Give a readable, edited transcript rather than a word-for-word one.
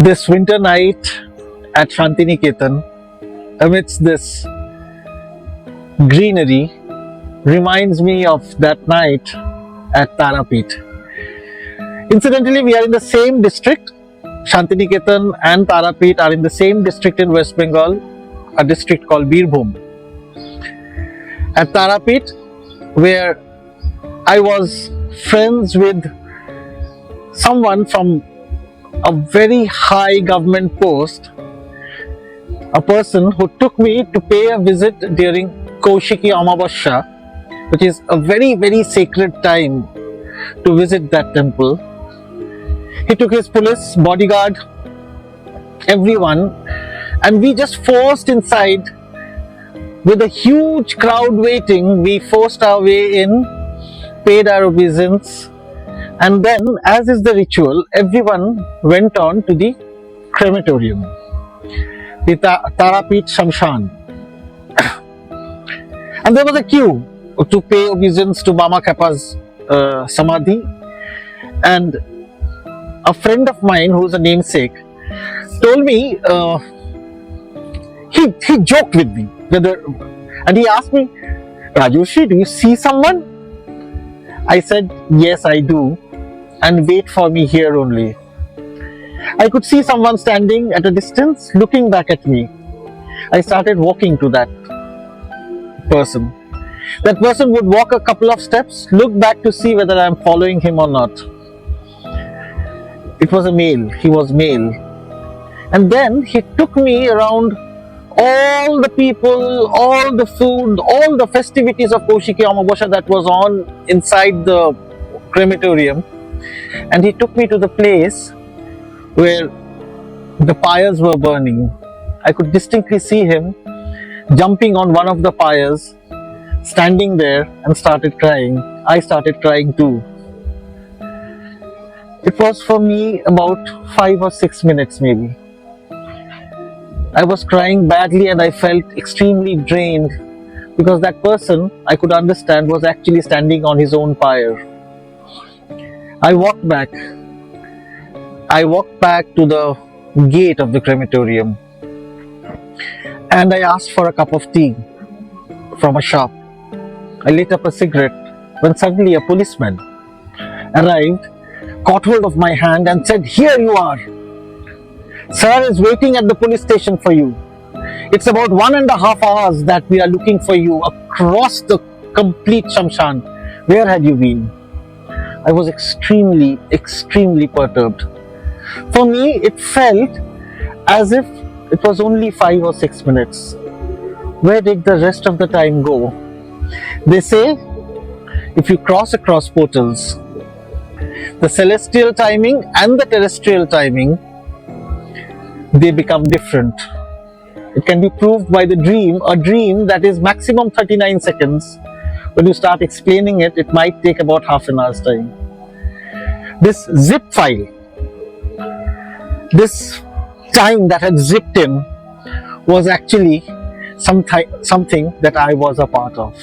This winter night at Shantiniketan, amidst this greenery, reminds me of that night at Tarapet. Incidentally, we are in the same district. Shantiniketan and Tarapet are in the same district in West Bengal, a district called Birbhum. At Tarapet, where I was friends with someone from a very high government post, a person who took me to pay a visit during Kaushiki Amavasya, which is a very, very sacred time to visit that temple. He took his police, bodyguard, everyone, and we just forced inside with a huge crowd waiting. We forced our way in, paid our obeisance, and then, as is the ritual, everyone went on to the crematorium, the Tarapet Shamshan. And there was a queue to pay obeisance to Bama Khepa's Samadhi. And a friend of mine, who's a namesake, told me, he joked with me, and he asked me, Rajoshi, do you see someone? I said, yes, I do, and wait for me here only. I could see someone standing at a distance, looking back at me. I started walking to that person. That person would walk a couple of steps, look back to see whether I am following him or not. It was a male, he was male. And then he took me around all the people, all the food, all the festivities of Kaushiki Amavasya that was on inside the crematorium. And he took me to the place where the pyres were burning. I could distinctly see him jumping on one of the pyres, standing there, and started crying. I started crying too. It was for me about 5 or 6 minutes maybe. I was crying badly and I felt extremely drained because that person, I could understand, was actually standing on his own pyre. I walked back to the gate of the crematorium and I asked for a cup of tea from a shop. I lit up a cigarette when suddenly a policeman arrived, caught hold of my hand and said, "Here you are. Sir is waiting at the police station for you. It's about 1.5 hours that we are looking for you across the complete Shamshan. Where had you been?" I was extremely, extremely perturbed. For me, it felt as if it was only 5 or 6 minutes. Where did the rest of the time go? They say, if you cross across portals, the celestial timing and the terrestrial timing, they become different. It can be proved by the dream, a dream that is maximum 39 seconds. When you start explaining it, it might take about half an hour's time. This zip file, this time that had zipped in, was actually something that I was a part of.